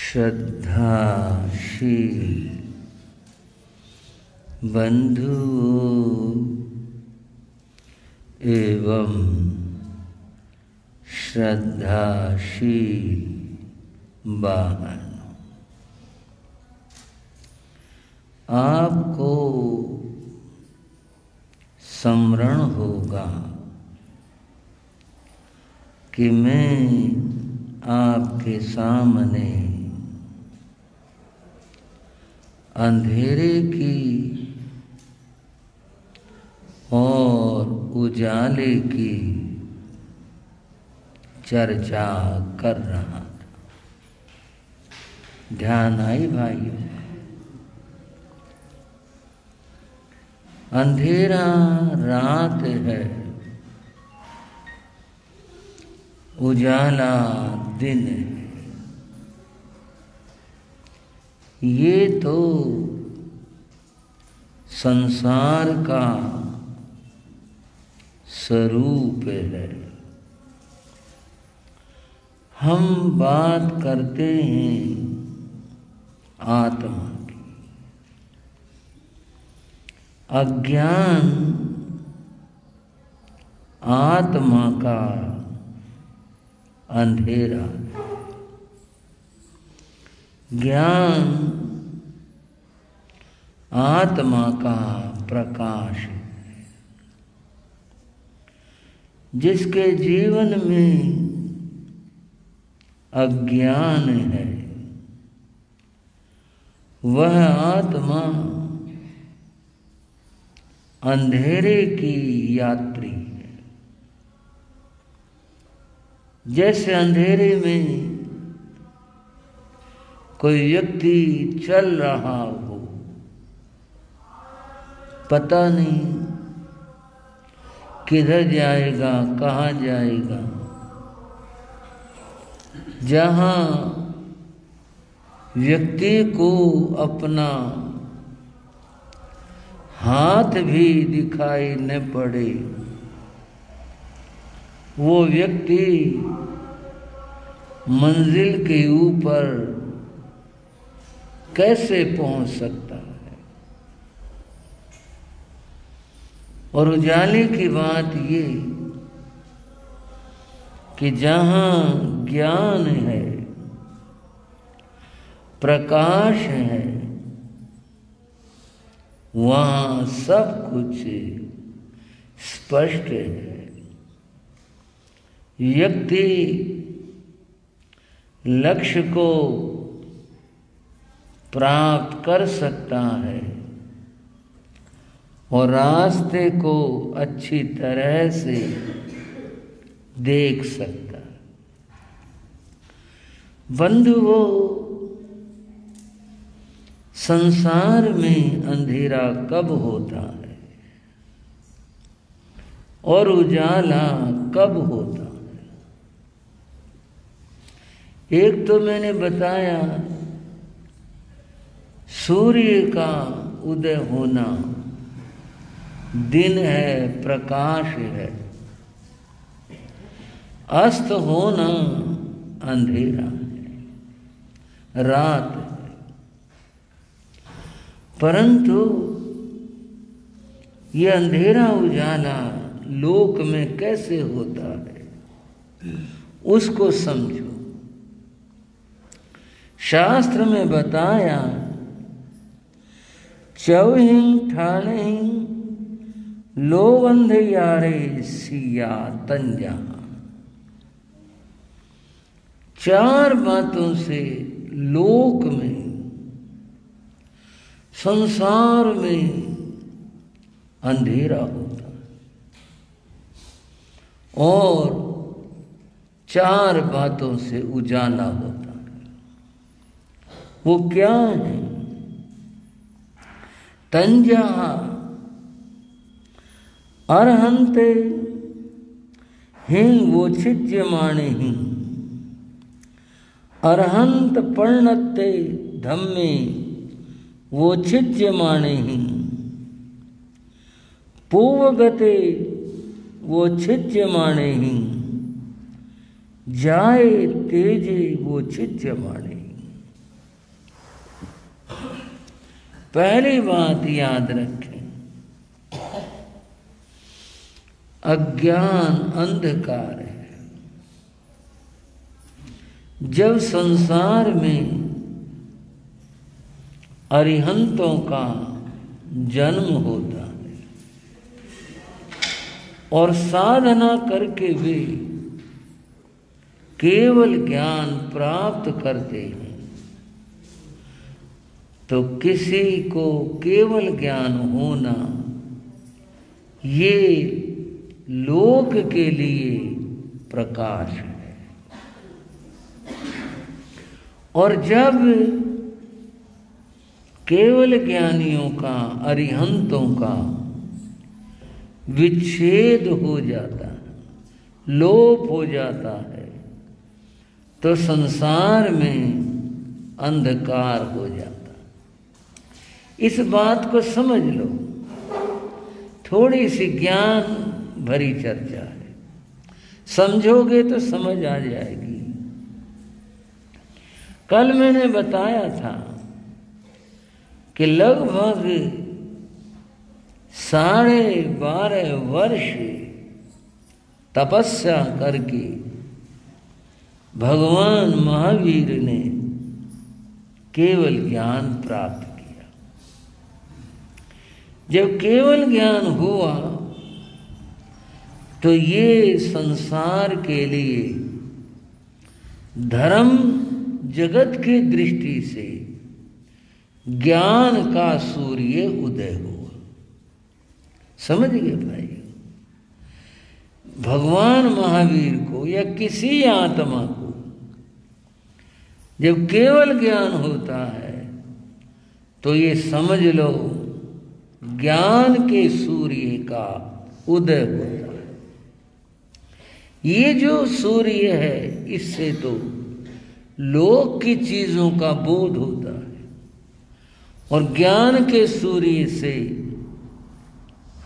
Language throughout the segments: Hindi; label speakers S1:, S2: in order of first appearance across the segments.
S1: श्रद्धाशील बंधुओं एवं श्रद्धाशील बहनों, आपको स्मरण होगा कि मैं आपके सामने अंधेरे की और उजाले की चर्चा कर रहा था। ध्यान आई भाइयों? अंधेरा रात है, उजाला दिन है। ये तो संसार का स्वरूप है। हम बात करते हैं आत्मा की। अज्ञान आत्मा का अंधेरा, ज्ञान आत्मा का प्रकाश है। जिसके जीवन में अज्ञान है वह आत्मा अंधेरे की यात्री है। जैसे अंधेरे में कोई व्यक्ति चल रहा हो, पता नहीं किधर जाएगा, कहाँ जाएगा। जहाँ व्यक्ति को अपना हाथ भी दिखाई न पड़े, वो व्यक्ति मंजिल के ऊपर कैसे पहुंच सकता है? और उजाले की बात ये कि जहाँ ज्ञान है, प्रकाश है, वहाँ सब कुछ स्पष्ट है। व्यक्ति लक्ष्य को प्राप्त कर सकता है और रास्ते को अच्छी तरह से देख सकता है। बंधुओं, संसार में अंधेरा कब होता है और उजाला कब होता है? एक तो मैंने बताया सूर्य का उदय होना, दिन है, प्रकाश है। अस्त होना अंधेरा है, रात है। परंतु ये अंधेरा उजाला लोक में कैसे होता है उसको समझो। शास्त्र में बताया, चौहिं ठाणहिं लोग अंधियारे सिया तंजा। चार बातों से लोक में, संसार में अंधेरा होता है और चार बातों से उजाला होता है। वो क्या है? तंजा अरहंते हिं वो छिज्यमाणे हिं अरहंत पर्णत्ते धम्मे वो छिज्यमाणे हिं पूवगते वो छिज्यमाणे हिं जाए तेजे वो छिज्यमाणे हिं। पहली बात याद रखें, अज्ञान अंधकार है। जब संसार में अरिहंतों का जन्म होता है और साधना करके वे केवल ज्ञान प्राप्त करते हैं, तो किसी को केवल ज्ञान होना ये लोक के लिए प्रकाश है। और जब केवल ज्ञानियों का, अरिहंतों का विच्छेद हो जाता है, लोप हो जाता है, तो संसार में अंधकार हो जाता है। इस बात को समझ लो। थोड़ी सी ज्ञान भरी चर्चा है, समझोगे तो समझ आ जाएगी। कल मैंने बताया था कि लगभग 12.5 वर्ष तपस्या करके भगवान महावीर ने केवल ज्ञान प्राप्त किया। जब केवल ज्ञान हुआ तो ये संसार के लिए धर्म जगत की दृष्टि से ज्ञान का सूर्य उदय हुआ। समझ गए भाई? भगवान महावीर को या किसी आत्मा को जब केवल ज्ञान होता है तो ये समझ लो ज्ञान के सूर्य का उदय होता है। ये जो सूर्य है, इससे तो लोक की चीजों का बोध होता है और ज्ञान के सूर्य से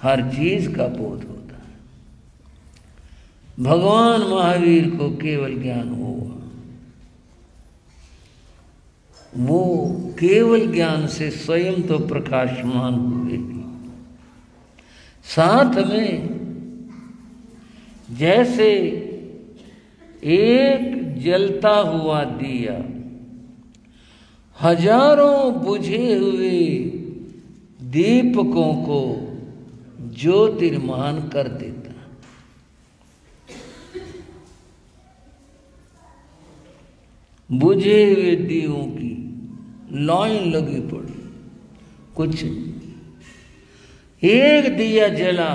S1: हर चीज का बोध होता है। भगवान महावीर को केवल ज्ञान हुआ, वो केवल ज्ञान से स्वयं तो प्रकाशमान हुए, साथ में जैसे एक जलता हुआ दिया हजारों बुझे हुए दीपकों को ज्योतिर्मान कर देता। बुझे हुए दियों की लाइन लगी पड़ी, कुछ एक दिया जला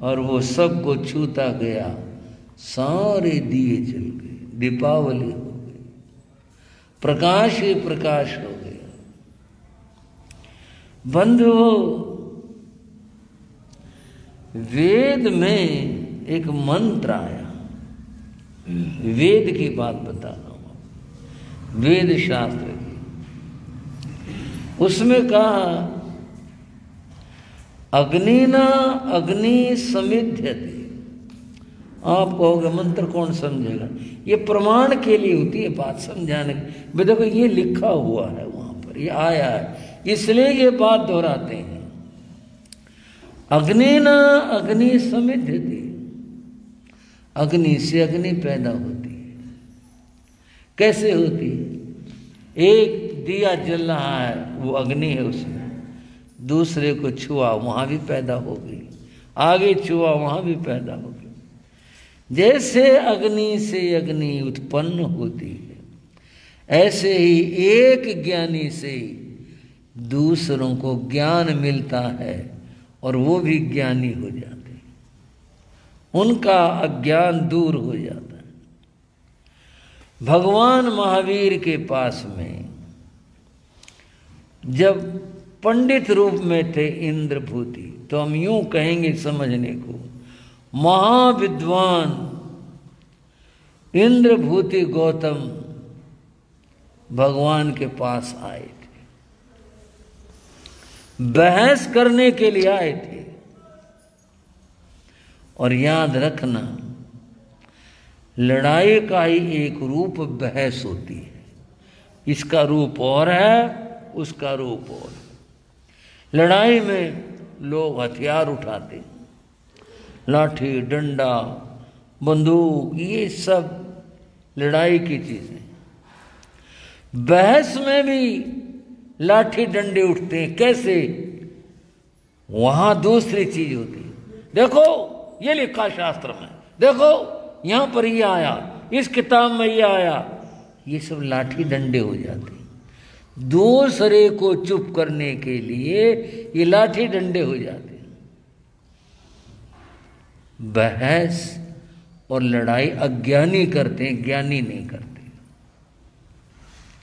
S1: और वो सबको छूता गया, सारे दिए जल गए, दीपावली हो गई, प्रकाश ही प्रकाश हो गया। बंधुओं, वेद में एक मंत्र आया, वेद की बात बता रहा हूं, वेद शास्त्र की। उसमें कहा अग्निना अग्नि समिध्यते। आप कहोगे मंत्र कौन समझेगा? ये प्रमाण के लिए होती है बात, समझाने की। देखो ये लिखा हुआ है वहां पर, ये आया है, इसलिए ये बात दोहराते हैं। अग्निना अग्नि समिध्यते, अग्नि से अग्नि पैदा होती है। कैसे होती है? एक दिया जल रहा है, वो अग्नि है, उसमें दूसरे को छुआ, वहां भी पैदा हो गई, आगे छुआ, वहां भी पैदा हो गई। जैसे अग्नि से अग्नि उत्पन्न होती है, ऐसे ही एक ज्ञानी से दूसरों को ज्ञान मिलता है और वो भी ज्ञानी हो जाते हैं, उनका अज्ञान दूर हो जाता है। भगवान महावीर के पास में जब पंडित रूप में थे इंद्रभूति, तो हम यूं कहेंगे समझने को, महाविद्वान इंद्रभूति गौतम भगवान के पास आए थे, बहस करने के लिए आए थे। और याद रखना, लड़ाई का ही एक रूप बहस होती है। इसका रूप और है, उसका रूप और है। लड़ाई में लोग हथियार उठाते, लाठी, डंडा, बंदूक, ये सब लड़ाई की चीजें। बहस में भी लाठी डंडे उठते हैं। कैसे? वहां दूसरी चीज होती है। देखो ये लिखा शास्त्र में, देखो यहां पर ये आया, इस किताब में ये आया। ये सब लाठी डंडे हो जाते हैं। दूसरे को चुप करने के लिए ये लाठी डंडे हो जाते हैं। बहस और लड़ाई अज्ञानी करते हैं, ज्ञानी नहीं करते।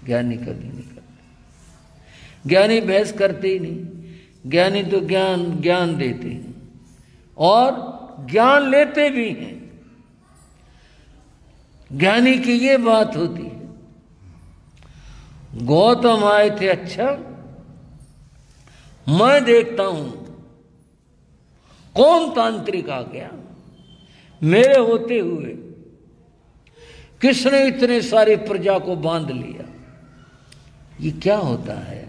S1: ज्ञानी कभी नहीं करते। ज्ञानी बहस करते ही नहीं। ज्ञानी तो ज्ञान देते हैं और ज्ञान लेते भी हैं। ज्ञानी की ये बात होती है। गौतम आए थे, अच्छा मैं देखता हूं कौन तांत्रिक आ गया मेरे होते हुए, किसने इतने सारी प्रजा को बांध लिया। ये क्या होता है?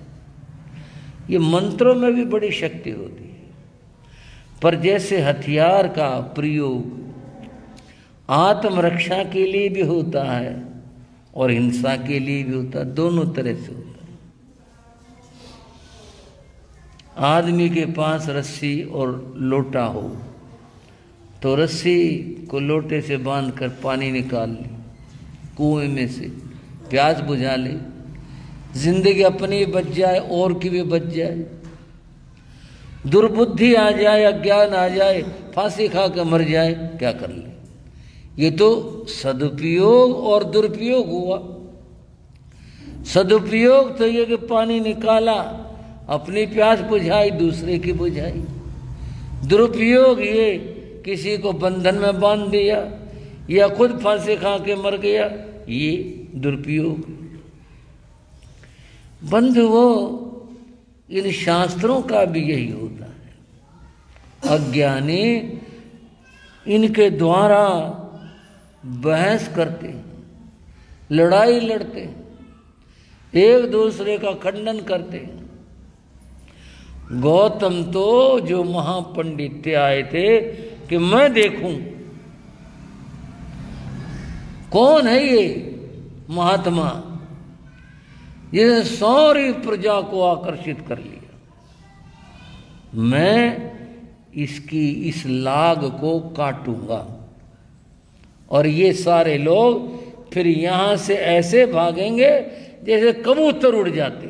S1: ये मंत्रों में भी बड़ी शक्ति होती है, पर जैसे हथियार का प्रयोग आत्मरक्षा के लिए भी होता है और हिंसा के लिए भी होता है, दोनों तरह से होता है। आदमी के पास रस्सी और लोटा हो तो रस्सी को लोटे से बांधकर पानी निकाल ले, कुएं में से प्यास बुझा ले, जिंदगी अपनी बच जाए और की भी बच जाए। दुर्बुद्धि आ जाए, अज्ञान आ जाए, फांसी खा के मर जाए, क्या कर ले। ये तो सदुपयोग और दुरुपयोग हुआ। सदुपयोग तो ये कि पानी निकाला, अपनी प्यास बुझाई, दूसरे की बुझाई। दुरुपयोग ये किसी को बंधन में बांध दिया या खुद फांसी खा के मर गया, ये दुरुपयोग। बंधुओं, इन शास्त्रों का भी यही होता है। अज्ञानी इनके द्वारा बहस करते, लड़ाई लड़ते, एक दूसरे का खंडन करते। गौतम तो जो महापंडित आए थे कि मैं देखूं कौन है ये महात्मा, जिसने सारी प्रजा को आकर्षित कर लिया। मैं इसकी इस लाग को काटूंगा और ये सारे लोग फिर यहां से ऐसे भागेंगे जैसे कबूतर उड़ जाते,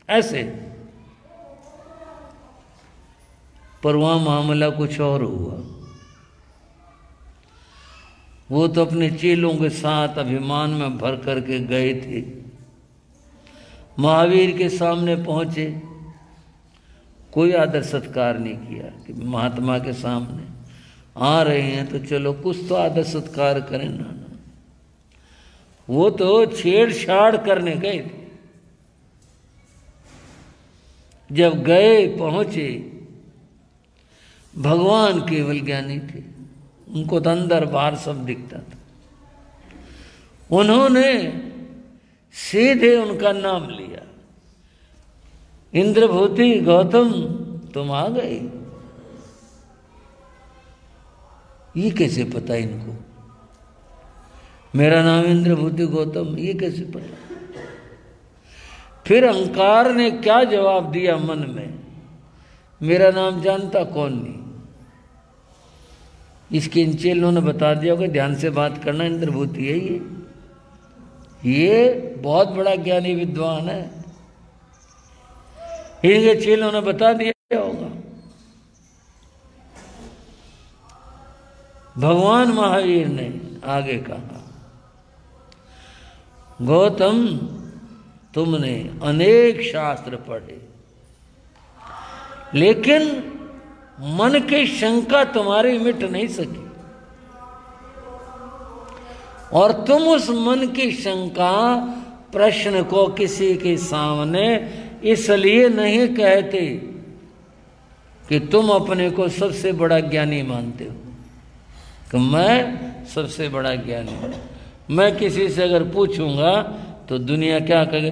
S1: ऐसे। पर वहां मामला कुछ और हुआ। वो तो अपने चेलों के साथ अभिमान में भर करके गए थे। महावीर के सामने पहुंचे, कोई आदर सत्कार नहीं किया कि महात्मा के सामने आ रहे हैं तो चलो कुछ तो आदर सत्कार करें ना। वो तो छेड़छाड़ करने गए थे। जब गए पहुंचे, भगवान केवल ज्ञानी थे, उनको तो अंदर बाहर सब दिखता था। उन्होंने सीधे उनका नाम लिया, इंद्रभूति गौतम तुम आ गए। ये कैसे पता इनको मेरा नाम इंद्रभूति गौतम, ये कैसे पता? फिर अहंकार ने क्या जवाब दिया मन में, मेरा नाम जानता कौन नहीं। इसके इन चेलों ने बता दिया कि ध्यान से बात करना, इंद्रभूति है ये बहुत बड़ा ज्ञानी विद्वान है। इनके चेलों ने बता दिया होगा। भगवान महावीर ने आगे कहा, गौतम तुमने अनेक शास्त्र पढ़े, लेकिन मन की शंका तुम्हारी मिट नहीं सकी, और तुम उस मन की शंका प्रश्न को किसी के सामने इसलिए नहीं कहते कि तुम अपने को सबसे बड़ा ज्ञानी मानते हो कि मैं सबसे बड़ा ज्ञानी हूं। मैं किसी से अगर पूछूंगा तो दुनिया क्या कहे,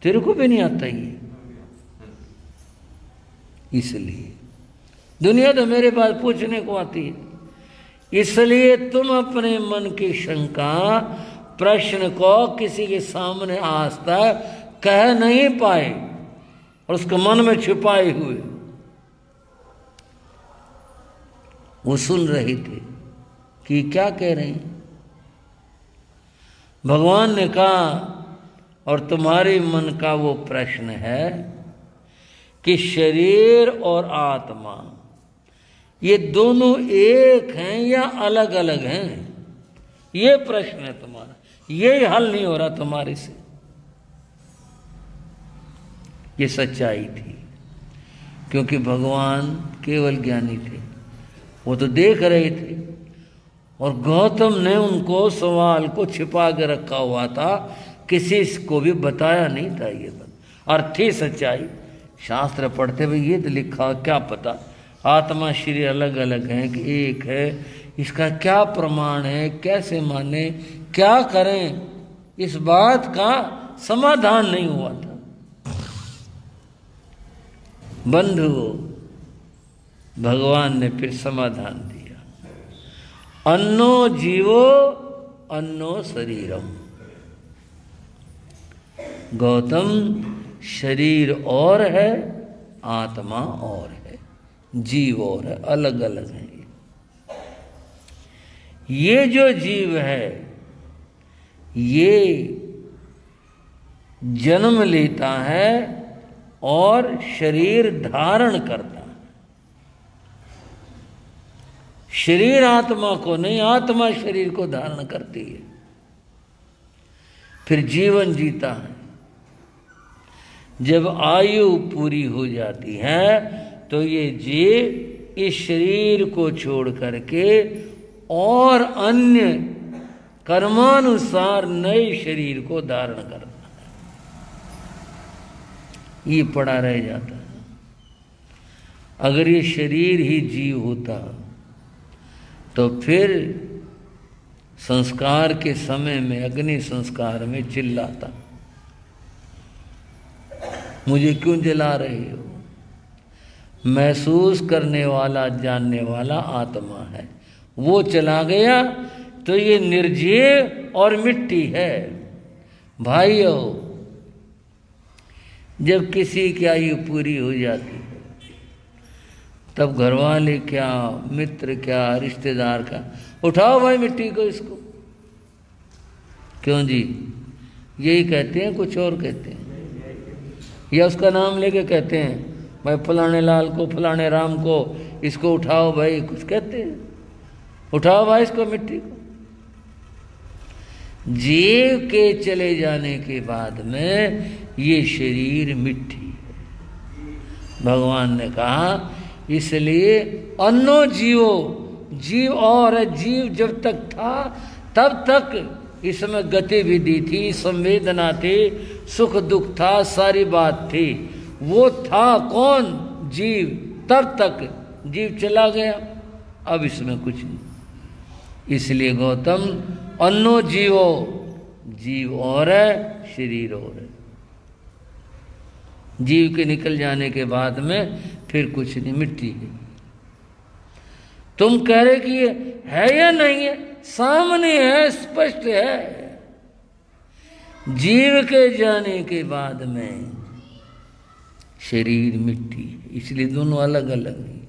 S1: तेरे को भी नहीं आता ये, इसलिए दुनिया तो मेरे पास पूछने को आती है, इसलिए तुम अपने मन की शंका प्रश्न को किसी के सामने आज तक कह नहीं पाए और उसको मन में छिपाए हुए। वो सुन रहे थे कि क्या कह रहे हैं। भगवान ने कहा, और तुम्हारे मन का वो प्रश्न है कि शरीर और आत्मा ये दोनों एक हैं या अलग अलग हैं? ये प्रश्न है तुम्हारा, ये हल नहीं हो रहा तुम्हारे से। ये सच्चाई थी, क्योंकि भगवान केवल ज्ञानी थे, वो तो देख रहे थे और गौतम ने उनको सवाल को छिपा के रखा हुआ था, किसी को भी बताया नहीं था। ये बात और थी सच्चाई। शास्त्र पढ़ते हुए ये तो लिखा, क्या पता आत्मा शरीर अलग अलग हैं कि एक है, इसका क्या प्रमाण है, कैसे माने, क्या करें, इस बात का समाधान नहीं हुआ था। बंधुओं, भगवान ने फिर समाधान दिया, अन्नो जीवो अन्नो शरीरम। गौतम, शरीर और है, आत्मा और है, जीव और है, अलग अलग है। ये जो जीव है ये जन्म लेता है और शरीर धारण करता है। शरीर आत्मा को नहीं, आत्मा शरीर को धारण करती है, फिर जीवन जीता है। जब आयु पूरी हो जाती है तो ये जीव इस शरीर को छोड़ करके और अन्य कर्मानुसार नए शरीर को धारण करता है। ये पड़ा रह जाता है। अगर ये शरीर ही जीव होता तो फिर संस्कार के समय में, अग्नि संस्कार में चिल्लाता, मुझे क्यों जला रहे हो? महसूस करने वाला, जानने वाला आत्मा है, वो चला गया तो ये निर्जीव और मिट्टी है। भाइयों, जब किसी की आयु पूरी हो जाती है तब घरवाले क्या, मित्र क्या, रिश्तेदार क्या, उठाओ भाई मिट्टी को, इसको। क्यों जी? यही कहते हैं, कुछ और कहते हैं, या उसका नाम लेके कहते हैं, भाई फलाने लाल को, फलाने राम को, इसको उठाओ भाई, कुछ कहते हैं, उठाओ भाई इसको, मिट्टी को। जीव के चले जाने के बाद में ये शरीर मिट्टी है। भगवान ने कहा, इसलिए अन्नो जीवो, जीव और है। जीव जब तक था तब तक इसमें गतिविधि थी, संवेदना थी, सुख दुख था, सारी बात थी। वो था कौन? जीव। तब तक जीव चला गया, अब इसमें कुछ नहीं। इसलिए गौतम, अन्नो जीवो, जीव और है, शरीर और है। जीव के निकल जाने के बाद में फिर कुछ नहीं, मिट्टी है। तुम कह रहे कि ये है या नहीं है? सामने है, स्पष्ट है। जीव के जाने के बाद में शरीर मिट्टी है, इसलिए दोनों अलग अलग नहीं।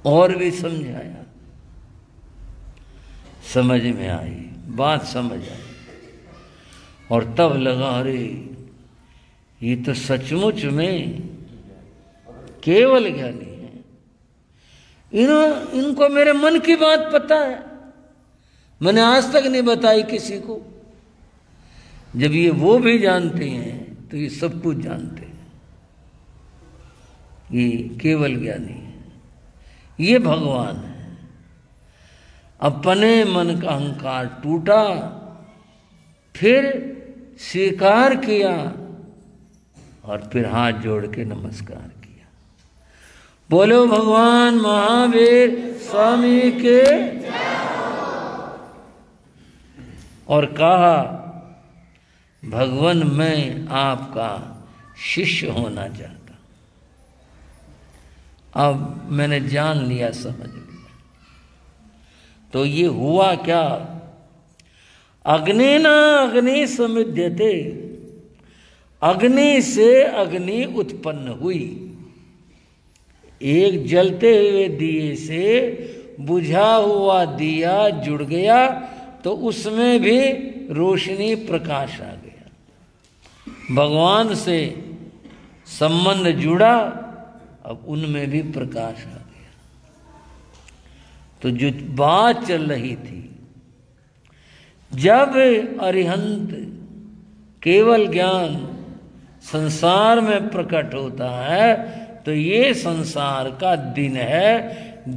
S1: और भी समझाया, समझ में आई, बात समझ आई, और तब लगा, अरे ये तो सचमुच में केवल ज्ञानी है। इनको मेरे मन की बात पता है, मैंने आज तक नहीं बताई किसी को। जब ये वो भी जानते हैं तो ये सब कुछ जानते हैं। ये केवल ज्ञानी है, ये भगवान है। अपने मन का अहंकार टूटा, फिर स्वीकार किया और फिर हाथ जोड़ के नमस्कार किया। बोलो भगवान महावीर स्वामी के। और कहा, भगवान मैं आपका शिष्य होना चाहता। अब मैंने जान लिया, समझ लिया। तो ये हुआ क्या? अग्नि न अग्नि समिध्यते, अग्नि से अग्नि उत्पन्न हुई। एक जलते हुए दिए से बुझा हुआ दिया जुड़ गया तो उसमें भी रोशनी प्रकाश आ गया। भगवान से संबंध जुड़ा, अब उनमें भी प्रकाश आ गया। तो जो बात चल रही थी, जब अरिहंत केवल ज्ञान संसार में प्रकट होता है तो ये संसार का दिन है,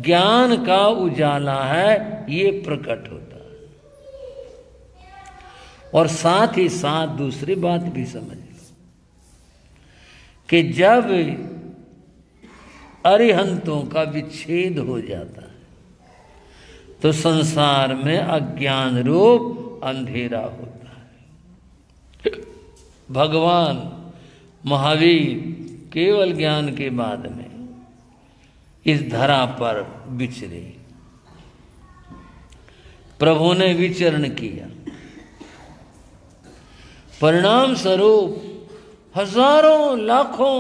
S1: ज्ञान का उजाला है, ये प्रकट होता है। और साथ ही साथ दूसरी बात भी समझ लो कि जब अरिहंतों का विच्छेद हो जाता है तो संसार में अज्ञान रूप अंधेरा होता है। भगवान महावीर केवल ज्ञान के बाद में इस धरा पर विचरे, प्रभु ने विचरण किया। परिणाम स्वरूप हजारों लाखों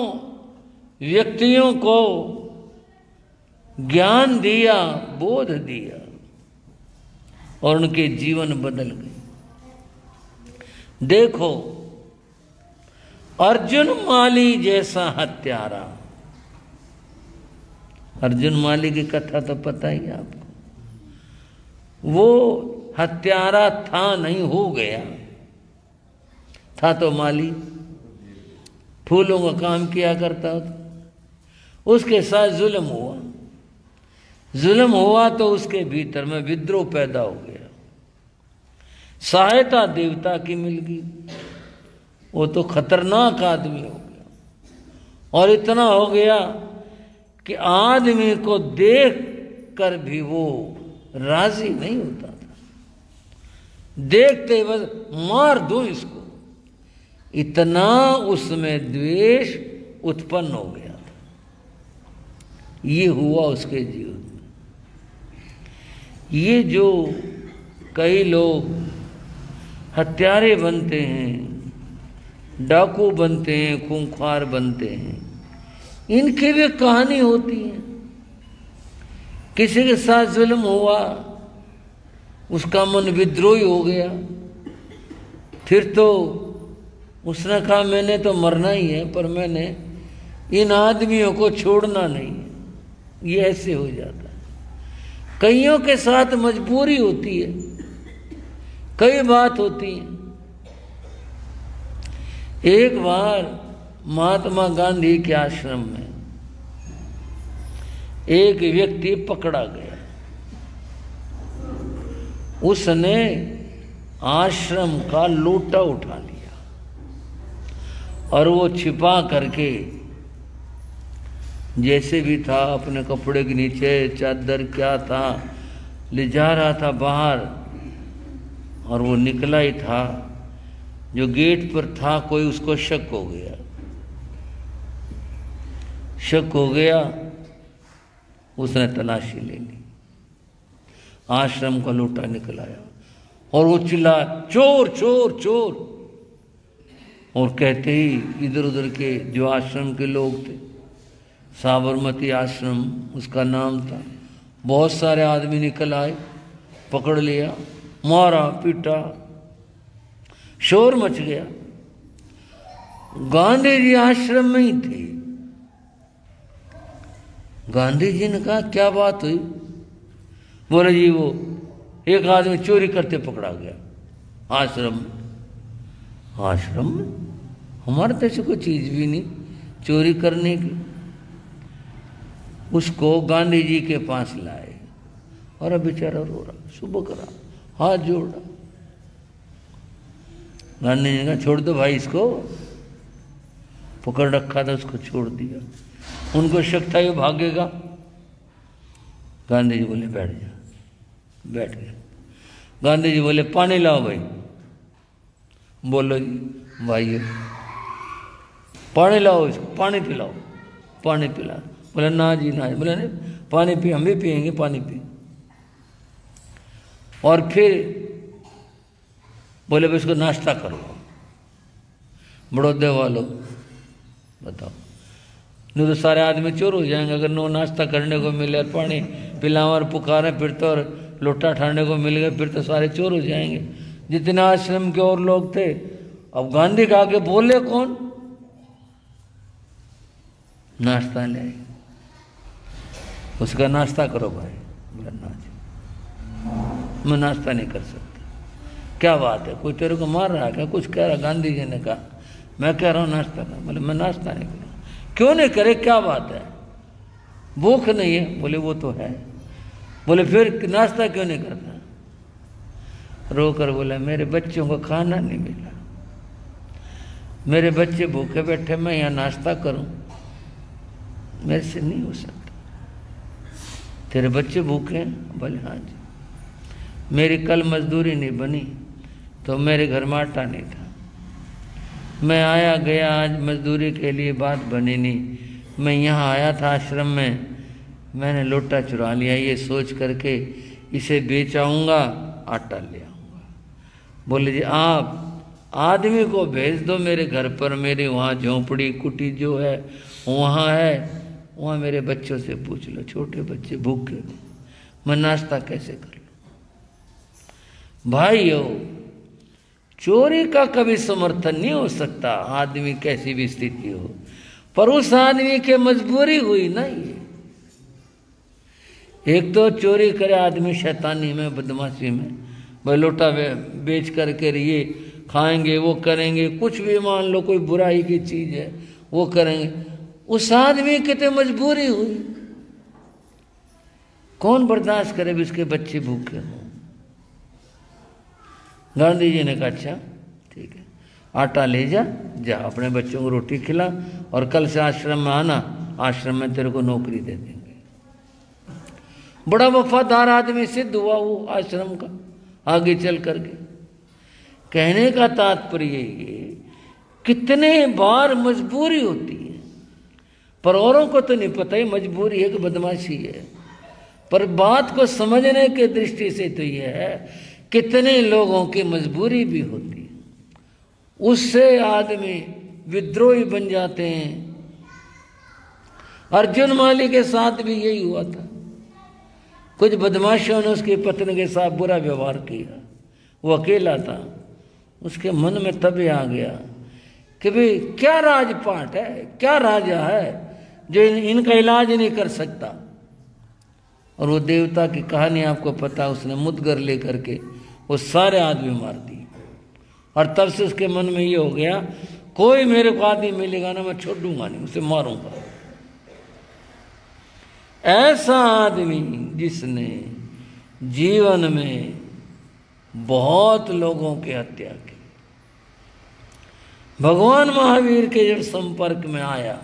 S1: व्यक्तियों को ज्ञान दिया, बोध दिया और उनके जीवन बदल गए। देखो, अर्जुन माली जैसा हत्यारा, अर्जुन माली की कथा तो पता ही आपको, वो हत्यारा था नहीं, हो गया। था तो माली, फूलों का काम किया करता था। उसके साथ जुल्म हुआ, जुल्म हुआ तो उसके भीतर में विद्रोह पैदा हो गया। सहायता देवता की मिल गई, वो तो खतरनाक आदमी हो गया। और इतना हो गया कि आदमी को देख कर भी वो राजी नहीं होता था, देखते बस मार दो इसको, इतना उसमें द्वेष उत्पन्न हो गया था। ये हुआ उसके जीवन में। ये जो कई लोग हत्यारे बनते हैं, डाकू बनते हैं, खूंखार बनते हैं, इनकी भी कहानी होती है। किसी के साथ जुल्म हुआ, उसका मन विद्रोही हो गया, फिर तो उसने कहा मैंने तो मरना ही है, पर मैंने इन आदमियों को छोड़ना नहीं है। ये ऐसे हो जाता है। कईयों के साथ मजबूरी होती है, कई बात होती है। एक बार महात्मा गांधी के आश्रम में एक व्यक्ति पकड़ा गया। उसने आश्रम का लोटा उठा लिया और वो छिपा करके जैसे भी था अपने कपड़े के नीचे चादर क्या था ले जा रहा था बाहर। और वो निकला ही था, जो गेट पर था कोई उसको शक हो गया, शक हो गया, उसने तलाशी ले ली, आश्रम का लोटा निकलाया और वो चिल्ला चोर चोर चोर। और कहते ही इधर उधर के जो आश्रम के लोग थे, साबरमती आश्रम उसका नाम था, बहुत सारे आदमी निकल आए, पकड़ लिया, मारा पीटा, शोर मच गया। गांधी जी आश्रम में ही थे। गांधी जी ने कहा क्या बात हुई? बोले जी वो एक आदमी चोरी करते पकड़ा गया आश्रम में। आश्रम में हमारे तो ऐसी कोई चीज भी नहीं चोरी करने की। उसको गांधी जी के पास लाए और अब बेचारा रो रहा, सुबह करा, हाथ जोड़ रहा। गांधी जी ने कहा छोड़ दो भाई इसको, पकड़ रखा था उसको छोड़ दिया। उनको शक था ये भागेगा। गांधी जी बोले बैठ जा, बैठ गए। गांधी जी बोले पानी लाओ भाई। बोलो जी भाई पानी लाओ, इसको पानी पिलाओ, पानी पिला। बोले ना जी ना। बोले नहीं, पानी पी, हम भी पियेंगे, पानी पी। और फिर बोले भी इसको नाश्ता करो। बड़ौदे वालों बताओ, नहीं तो सारे आदमी चोर हो जाएंगे। अगर नो नाश्ता करने को मिले और पानी पिलाओ और पुकारे फिर तो, और लोटा ठाने को मिल गया फिर तो सारे चोर हो जाएंगे। जितने आश्रम के और लोग थे, अब गांधी का आगे बोले कौन? नाश्ता ले, उसका नाश्ता करो भाई। बोला ना जी, मैं नाश्ता नहीं कर सकता। क्या बात है, कोई तेरे को मार रहा है क्या? कुछ कह रहा? गांधी जी ने कहा, मैं कह रहा हूँ नाश्ता कर। बोले मैं नाश्ता नहीं करूँ। क्यों नहीं करे, क्या बात है? भूख नहीं है? बोले वो तो है। बोले फिर नाश्ता क्यों नहीं करता? रोकर बोला, मेरे बच्चों को खाना नहीं मिला, मेरे बच्चे भूखे बैठे, मैं यहाँ नाश्ता करूं, मेरे से नहीं हो सकता। तेरे बच्चे भूखे हैं? बोले हाँ जी। मेरी कल मजदूरी नहीं बनी तो मेरे घर में आटा नहीं था, मैं आया गया, आज मजदूरी के लिए बात बनी नहीं। मैं यहाँ आया था आश्रम में, मैंने लोटा चुरा लिया ये सोच करके इसे बेच आऊँगा, आटा ले आऊँगा। बोले जी आप आदमी को भेज दो मेरे घर पर, मेरे वहाँ झोंपड़ी कुटी जो है वहाँ है, वहाँ मेरे बच्चों से पूछ लो, छोटे बच्चे भूखे, मैं नाश्ता कैसे कर लूँ? भाइयों, चोरी का कभी समर्थन नहीं हो सकता, आदमी कैसी भी स्थिति हो, पर उस आदमी की मजबूरी हुई ना ये। एक तो चोरी करे आदमी शैतानी में, बदमाशी में, भाई लोटा बेच करके ये खाएंगे, वो करेंगे, कुछ भी मान लो कोई बुराई की चीज है वो करेंगे। उस आदमी की तो मजबूरी हुई, कौन बर्दाश्त करे भी उसके बच्चे भूखे हों। गांधी जी ने कहा अच्छा ठीक है, आटा ले जा, जा अपने बच्चों को रोटी खिला और कल से आश्रम में आना, आश्रम में तेरे को नौकरी दे देंगे। बड़ा वफादार आदमी सिद्ध हुआ वो आश्रम का आगे चल करके। कहने का तात्पर्य ये, कितने बार मजबूरी होती है, पर औरों को तो नहीं पता ही मजबूरी है कि बदमाशी है, पर बात को समझने के दृष्टि से तो यह है कितने लोगों की मजबूरी भी होती है, उससे आदमी विद्रोही बन जाते हैं। अर्जुन माली के साथ भी यही हुआ था, कुछ बदमाशों ने उसकी पत्नी के साथ बुरा व्यवहार किया, वो अकेला था, उसके मन में तब आ गया कि भाई क्या राजपाट है, क्या राजा है जो इनका इलाज नहीं कर सकता। और वो देवता की कहानी आपको पता, उसने मुदगर लेकर के वो सारे आदमी मार दिए। और तब से उसके मन में ये हो गया, कोई मेरे को आदमी मिलेगा ना मैं छोड़ूंगा नहीं, उसे मारूंगा। ऐसा आदमी जिसने जीवन में बहुत लोगों की हत्या की, भगवान महावीर के जब संपर्क में आया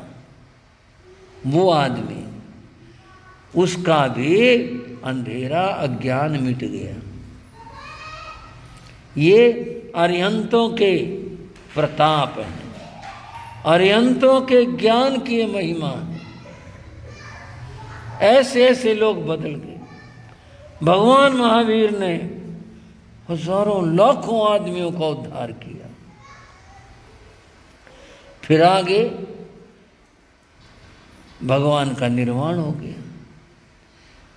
S1: वो आदमी, उसका भी अंधेरा अज्ञान मिट गया। ये अरिहंतों के प्रताप है, अरिहंतों के ज्ञान की महिमा है। ऐसे ऐसे लोग बदल गए। भगवान महावीर ने हजारों लाखों आदमियों का उद्धार किया। फिर आगे भगवान का निर्वाण हो गया।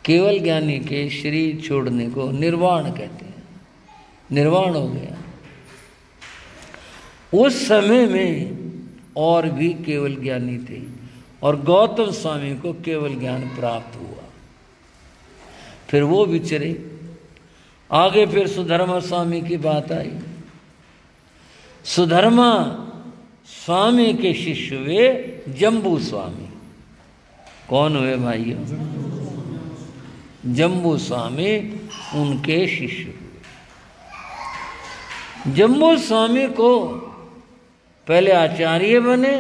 S1: केवल ज्ञानी के शरीर छोड़ने को निर्वाण कहते हैं, निर्वाण हो गया। उस समय में और भी केवल ज्ञानी थे और गौतम स्वामी को केवल ज्ञान प्राप्त हुआ। फिर वो विचरे आगे, फिर सुधर्मा स्वामी की बात आई। सुधर्मा स्वामी के शिष्य हुए जम्बू स्वामी। कौन हुए भाइयों? जम्बू स्वामी उनके शिष्य हुए। जम्बू स्वामी को पहले आचार्य बने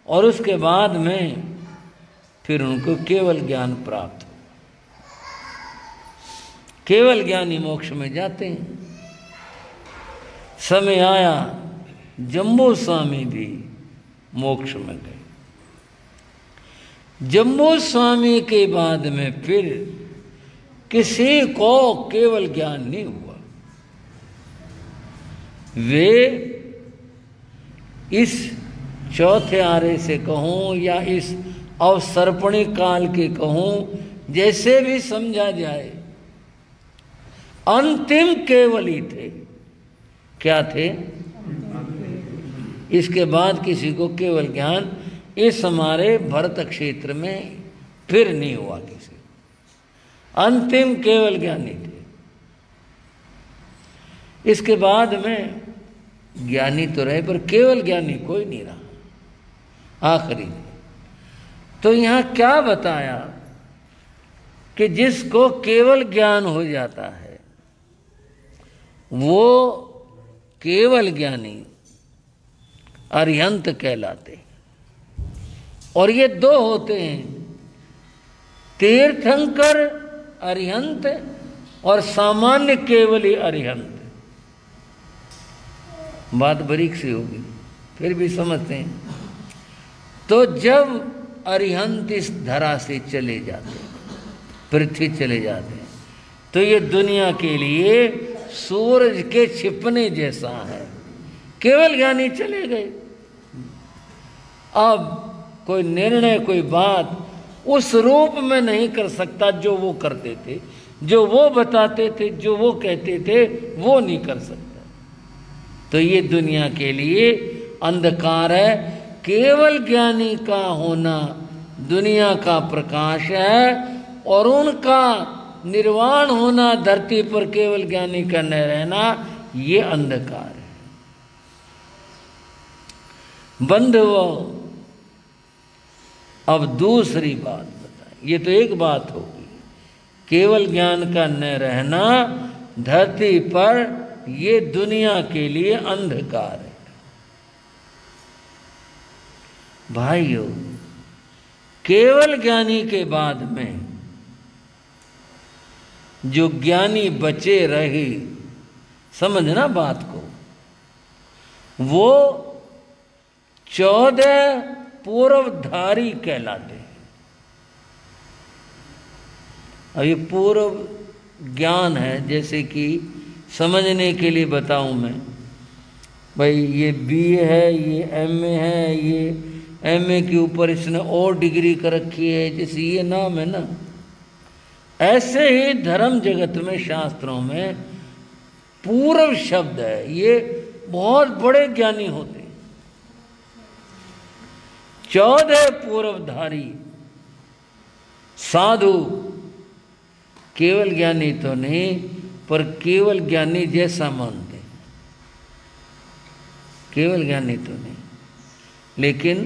S1: और उसके बाद में फिर उनको केवल ज्ञान प्राप्त हो। केवल ज्ञानी मोक्ष में जाते हैं। समय आया जम्बू स्वामी भी मोक्ष में गए। जम्बू स्वामी के बाद में फिर किसी को केवल ज्ञान नहीं हुआ। वे इस चौथे आरे से कहूं या इस अवसर्पणी काल के कहूं, जैसे भी समझा जाए, अंतिम केवल ही थे। क्या थे? इसके बाद किसी को केवल ज्ञान इस हमारे भरत क्षेत्र में फिर नहीं हुआ किसी। अंतिम केवल ज्ञानी थे। इसके बाद में ज्ञानी तो रहे पर केवल ज्ञानी कोई नहीं रहा आखिरी। तो यहां क्या बताया कि जिसको केवल ज्ञान हो जाता है वो केवल ज्ञानी अरिहंत कहलाते। और ये दो होते हैं, तीर्थंकर अरिहंत और सामान्य केवली अरिहंत। बात बारीक सी होगी फिर भी समझते हैं। तो जब अरिहंत इस धरा से चले जाते हैं, पृथ्वी चले जाते हैं, तो ये दुनिया के लिए सूरज के छिपने जैसा है। केवल ज्ञानी चले गए। अब कोई निर्णय, कोई बात उस रूप में नहीं कर सकता जो वो करते थे, जो वो बताते थे, जो वो कहते थे, वो नहीं कर सकता। तो ये दुनिया के लिए अंधकार है। केवल ज्ञानी का होना दुनिया का प्रकाश है और उनका निर्वाण होना, धरती पर केवल ज्ञानी का न रहना, ये अंधकार है। बंधुओं, अब दूसरी बात बताएं। ये तो एक बात होगी, केवल ज्ञान का न रहना धरती पर, ये दुनिया के लिए अंधकार है। भाइयों, केवल ज्ञानी के बाद में जो ज्ञानी बचे रहे, समझना बात को, वो 14 पूर्वधारी कहलाते हैं। अब ये पूर्व ज्ञान है, जैसे कि समझने के लिए बताऊं मैं, भाई ये बीए है, ये एमए है, ये एमए के ऊपर इसने और डिग्री कर रखी है, जैसे ये नाम है ना। ऐसे ही धर्म जगत में, शास्त्रों में पूर्व शब्द है, ये बहुत बड़े ज्ञानी होते हैं। 14 पूर्वधारी साधु, केवल ज्ञानी तो नहीं पर केवल ज्ञानी जैसा मानते, केवल ज्ञानी तो नहीं लेकिन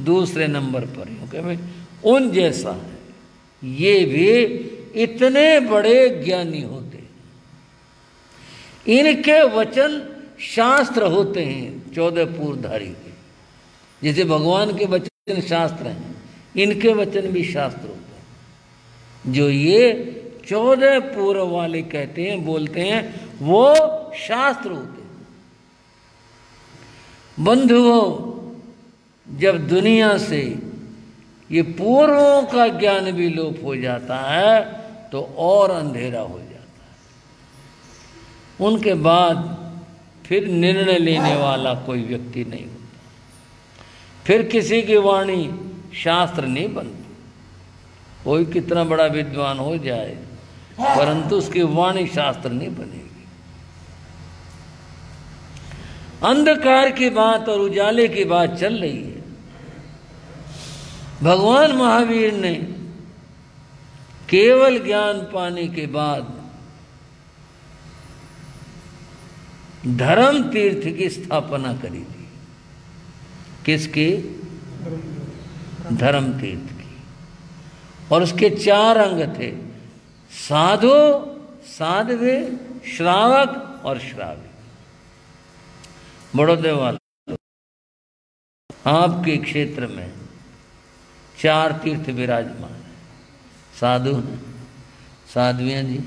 S1: दूसरे नंबर पर, क्योंकि उन जैसा है। ये भी इतने बड़े ज्ञानी होते, इनके वचन शास्त्र होते हैं 14 पूर्वधारी के। जैसे भगवान के वचन शास्त्र हैं, इनके वचन भी शास्त्र होते हैं। जो ये 14 पूर्व वाले कहते हैं, बोलते हैं, वो शास्त्र होते हैं। बंधुओं, जब दुनिया से ये पूर्वों का ज्ञान भी लोप हो जाता है तो और अंधेरा हो जाता है। उनके बाद फिर निर्णय लेने वाला कोई व्यक्ति नहीं होता, फिर किसी की वाणी शास्त्र नहीं बनती। कोई कितना बड़ा विद्वान हो जाए परंतु उसकी वाणी शास्त्र नहीं बनेगी। अंधकार की बात और उजाले की बात चल रही है। भगवान महावीर ने केवल ज्ञान पाने के बाद धर्म तीर्थ की स्थापना करी थी। किसकी? धर्म तीर्थ की। और उसके 4 अंग थे, साधु, साध्वी, श्रावक और श्राविक। बड़ौदे वाले आपके क्षेत्र में 4 तीर्थ विराजमान है। साधु हैं, साध्वियाँ जी,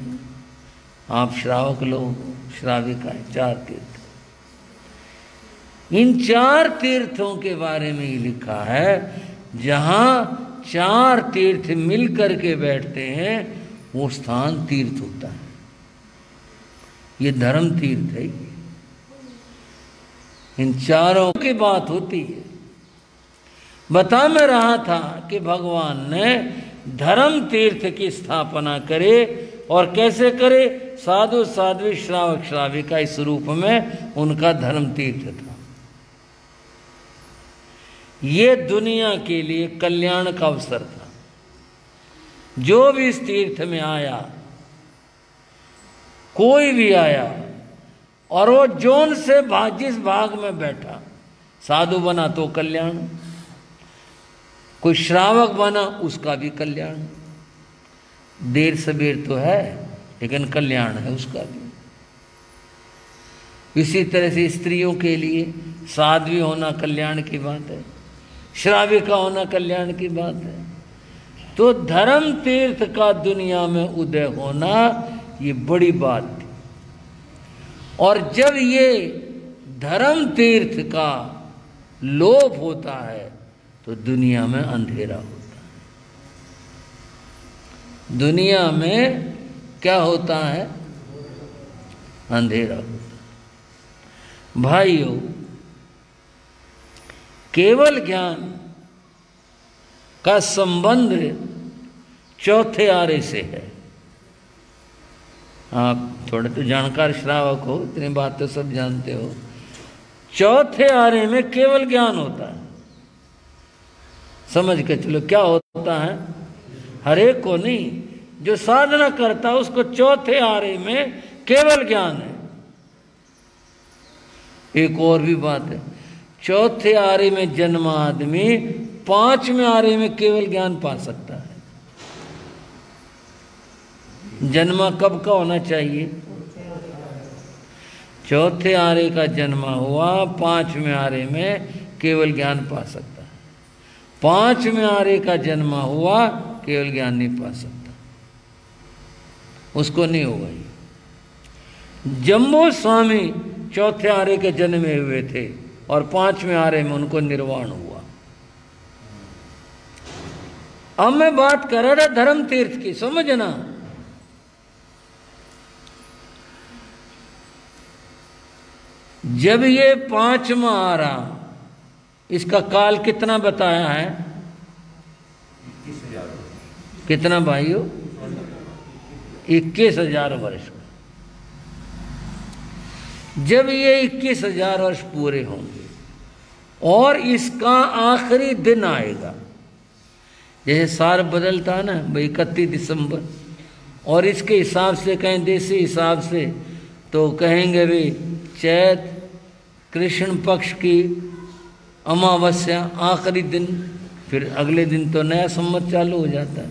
S1: आप श्रावक लोग, श्राविका है, 4 तीर्थ। इन 4 तीर्थों के बारे में ही लिखा है, जहां चार तीर्थ मिल करके बैठते हैं, वो स्थान तीर्थ होता है। ये धर्म तीर्थ है। इन चारों की बात होती है। बता मैं रहा था कि भगवान ने धर्म तीर्थ की स्थापना करे, और कैसे करे? साधु साध्वी श्रावक श्राविका इस रूप में उनका धर्म तीर्थ था। ये दुनिया के लिए कल्याण का अवसर था। जो भी इस तीर्थ में आया, कोई भी आया, और वो जोन से जिस भाग में बैठा, साधु बना तो कल्याण, कोई श्रावक बना उसका भी कल्याण। देर सबेर तो है, लेकिन कल्याण है उसका भी। इसी तरह से स्त्रियों के लिए साध्वी होना कल्याण की बात है, श्राविका होना कल्याण की बात है। तो धर्म तीर्थ का दुनिया में उदय होना ये बड़ी बात थी। और जब ये धर्म तीर्थ का लोप होता है तो दुनिया में अंधेरा होता है। दुनिया में क्या होता है? अंधेरा होता है। भाइयों, केवल ज्ञान का संबंध चौथे आरे से है। आप थोड़े तो जानकार श्रावक हो, इतनी बात तो सब जानते हो। चौथे आरे में केवल ज्ञान होता है। समझ के चलो क्या होता है? हर एक को नहीं, जो साधना करता है उसको चौथे आरे में केवल ज्ञान है। एक और भी बात है, चौथे आरे में जन्मा आदमी पांचवें आरे में केवल ज्ञान पा सकता है। जन्मा कब का होना चाहिए? चौथे आरे का जन्मा हुआ, पांचवें आरे में केवल ज्ञान पा सकता है। पांचवें आरे का जन्मा हुआ, केवल ज्ञान नहीं पा सकता, उसको नहीं होगा। जम्बो स्वामी चौथे आरे के जन्मे हुए थे और पांचवें आरे में उनको निर्वाण हुआ। अब मैं बात कर रहा था धर्म तीर्थ की, समझना। जब ये पांचवा आरा, इसका काल कितना बताया है?
S2: 21,000।
S1: कितना भाइयों? 21,000 वर्ष का। जब ये 21,000 वर्ष पूरे होंगे और इसका आखिरी दिन आएगा, जैसे साल बदलता है ना भाई 31 दिसंबर, और इसके हिसाब से कहें देसी हिसाब से तो कहेंगे भाई चैत कृष्ण पक्ष की अमावस्या आखिरी दिन, फिर अगले दिन तो नया संवत चालू हो जाता है।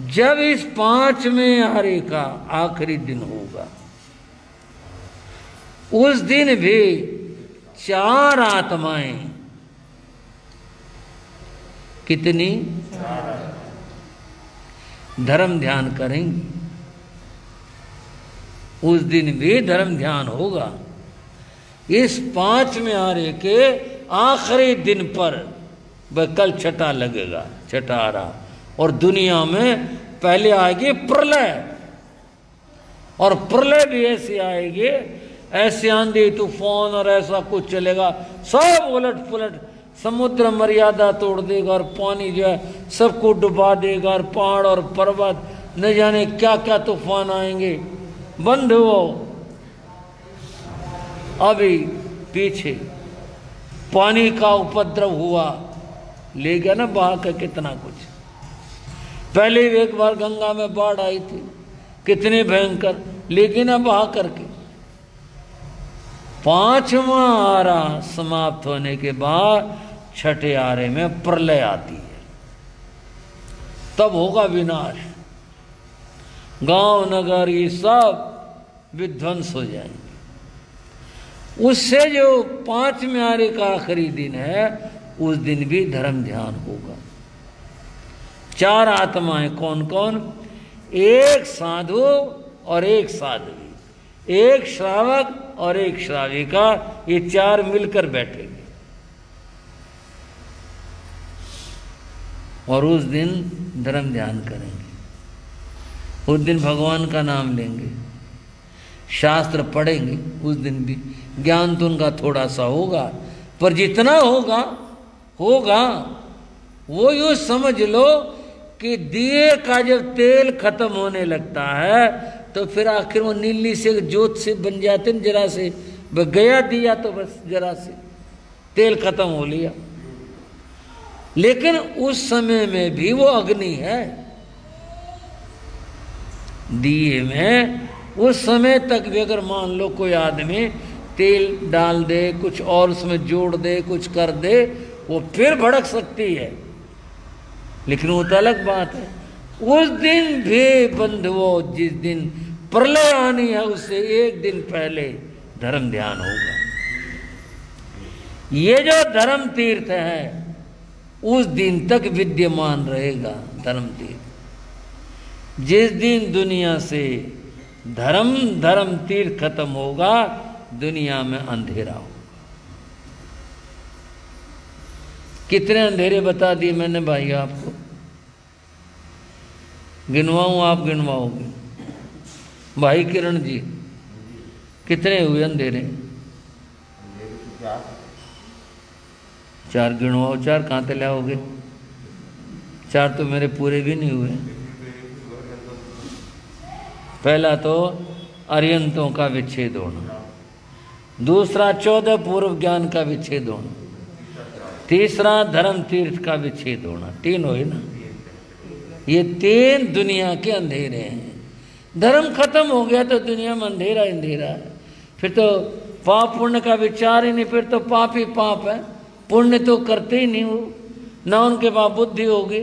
S1: जब इस पांचवें आरे का आखिरी दिन होगा, उस दिन भी चार आत्माएं, कितनी? धर्म ध्यान करेंगी। उस दिन भी धर्म ध्यान होगा। इस पांचवें आरे के आखिरी दिन पर वह कल छठा लगेगा, छठा आरा, और दुनिया में पहले आएगी प्रलय, और प्रलय भी ऐसी आएगी, ऐसे आंधी तूफान और ऐसा कुछ चलेगा, सब उलट पुलट, समुद्र मर्यादा तोड़ देगा और पानी जो है सबको डुबा देगा, और पहाड़ और पर्वत न जाने क्या क्या तूफान आएंगे। बंद हो अभी पीछे पानी का उपद्रव हुआ, ले गया ना बहा के कितना कुछ। पहले भी एक बार गंगा में बाढ़ आई थी, कितने भयंकर, लेकिन अब बहा करके। पांचवा आरा समाप्त होने के बाद छठे आरे में प्रलय आती है, तब होगा विनाश। गांव नगर ये सब विध्वंस हो जाएंगे। उससे जो पांचवें आरे का आखिरी दिन है, उस दिन भी धर्म ध्यान होगा। चार आत्माएं कौन कौन? एक साधु और एक साध्वी, एक श्रावक और एक श्राविका, ये चार मिलकर बैठेंगे। और उस दिन धर्म ध्यान करेंगे, उस दिन भगवान का नाम लेंगे, शास्त्र पढ़ेंगे। उस दिन भी ज्ञान तो उनका थोड़ा सा होगा, पर जितना होगा वो यूँ समझ लो कि दिए का जब तेल खत्म होने लगता है तो फिर आखिर वो नीली से जोत से बन जाते न, जरा से गया दिया तो बस जरा से तेल खत्म हो लिया। लेकिन उस समय में भी वो अग्नि है दिए में। उस समय तक भी अगर मान लो कोई आदमी तेल डाल दे, कुछ और उसमें जोड़ दे, कुछ कर दे, वो फिर भड़क सकती है, लेकिन वो तो अलग बात है। उस दिन भी बंधुओं, जिस दिन प्रलय आनी है उससे एक दिन पहले धर्म ध्यान होगा। ये जो धर्म तीर्थ है उस दिन तक विद्यमान रहेगा धर्म तीर्थ। जिस दिन दुनिया से धर्म तीर्थ खत्म होगा, दुनिया में अंधेरा होगा। कितने अंधेरे बता दिए मैंने भाई आपको, गिनवाऊं आप गिनवाओगे? भाई किरण जी कितने हुए अंधेरे? 4 गिनवाओ। 4 कहाँ से लाओगे? 4 तो मेरे पूरे भी नहीं हुए। पहला तो अरियंतों का विच्छेद होना, दूसरा 14 पूर्व ज्ञान का विच्छेद होना, तीसरा धर्म तीर्थ का विच्छेद होना। 3 हुए ना? ये 3 दुनिया के अंधेरे हैं। धर्म खत्म हो गया तो दुनिया में अंधेरा अंधेरा है। फिर तो पाप पुण्य का विचार ही नहीं, फिर तो पाप ही पाप है। पुण्य तो करते ही नहीं हो, ना उनके पास बुद्धि होगी,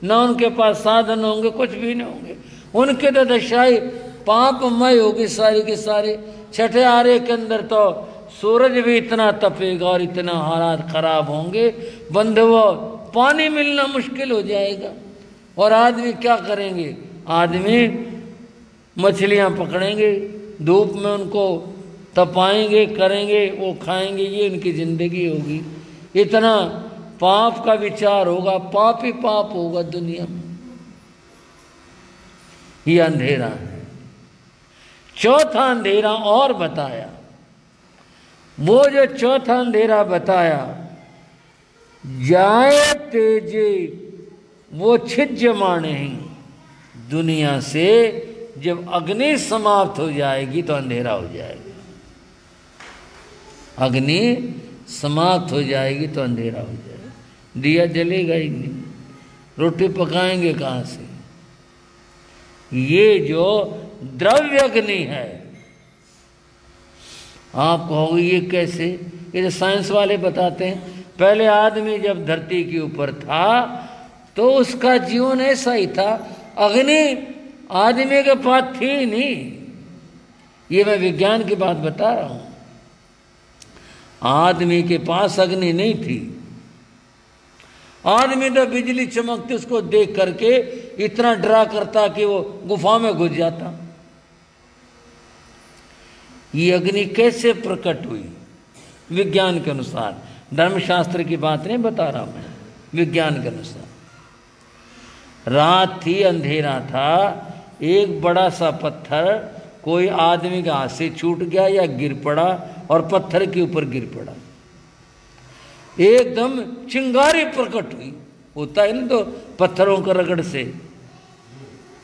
S1: ना उनके पास साधन होंगे, कुछ भी नहीं होंगे। उनके तो दशाई पापमय होगी सारी के सारे। छठे आरे के अंदर तो सूरज भी इतना तपेगा और इतना हालात खराब होंगे, बंधुओं पानी मिलना मुश्किल हो जाएगा। और आदमी क्या करेंगे? आदमी मछलियां पकड़ेंगे, धूप में उनको तपाएंगे, करेंगे, वो खाएंगे, ये उनकी जिंदगी होगी। इतना पाप का विचार होगा, पाप ही पाप होगा दुनिया में। ये अंधेरा है। चौथा अंधेरा और बताया, वो जो चौथा अंधेरा बताया, जाए तेजे वो छिज्यमाने ही। दुनिया से जब अग्नि समाप्त हो जाएगी तो अंधेरा हो जाएगा। अग्नि समाप्त हो जाएगी तो अंधेरा हो जाएगा। दिया जलेगा ही नहीं, रोटी पकाएंगे कहाँ से? ये जो द्रव्य अग्नि है, आप कहोगे ये कैसे? ये तो साइंस वाले बताते हैं। पहले आदमी जब धरती के ऊपर था तो उसका जीवन ऐसा ही था, अग्नि आदमी के पास थी नहीं। ये मैं विज्ञान की बात बता रहा हूं। आदमी के पास अग्नि नहीं थी। आदमी तो बिजली चमकती उसको देख करके इतना डरा करता कि वो गुफा में घुस जाता। ये अग्नि कैसे प्रकट हुई? विज्ञान के अनुसार, धर्मशास्त्र की बात नहीं बता रहा मैं, विज्ञान के अनुसार। रात थी, अंधेरा था, एक बड़ा सा पत्थर कोई आदमी के हाथ से छूट गया या गिर पड़ा और पत्थर के ऊपर गिर पड़ा। एकदम चिंगारी प्रकट हुई, होता है ना तो पत्थरों का रगड़ से।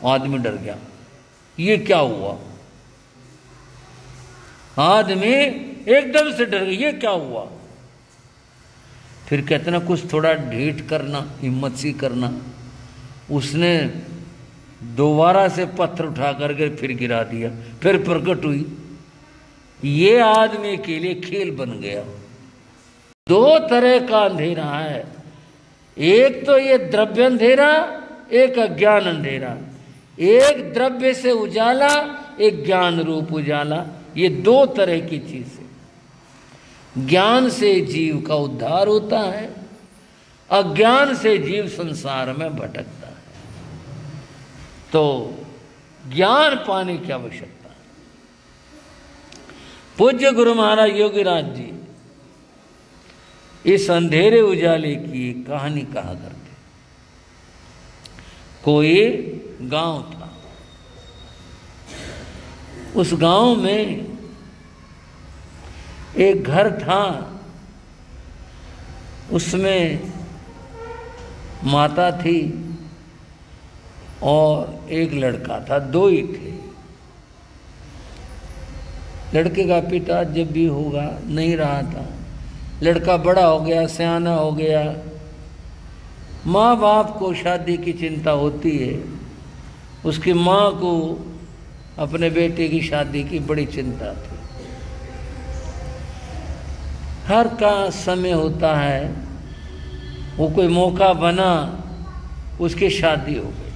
S1: आदमी डर गया, ये क्या हुआ? आदमी एकदम से डर गया, ये क्या हुआ? फिर कहते ना कुछ थोड़ा ढीठ करना, हिम्मत सी करना। उसने दोबारा से पत्थर उठा करके फिर गिरा दिया, फिर प्रकट हुई। ये आदमी के लिए खेल बन गया। 2 तरह का अंधेरा है, एक तो ये द्रव्य अंधेरा, एक अज्ञान अंधेरा। एक द्रव्य से उजाला, एक ज्ञान रूप उजाला। ये 2 तरह की चीज है। ज्ञान से जीव का उद्धार होता है, अज्ञान से जीव संसार में भटकता है। तो ज्ञान पाने की आवश्यकता है। पूज्य गुरु महाराज योगीराज जी इस अंधेरे उजाले की कहानी कहा करते। कोई गांव था। उस गांव में एक घर था, उसमें माता थी और एक लड़का था, दो ही थे। लड़के का पिता जब भी होगा नहीं रहा था, लड़का बड़ा हो गया, सयाना हो गया। माँ बाप को शादी की चिंता होती है, उसकी माँ को अपने बेटे की शादी की बड़ी चिंता थी। हर का समय होता है, वो कोई मौका बना, उसकी शादी हो गई।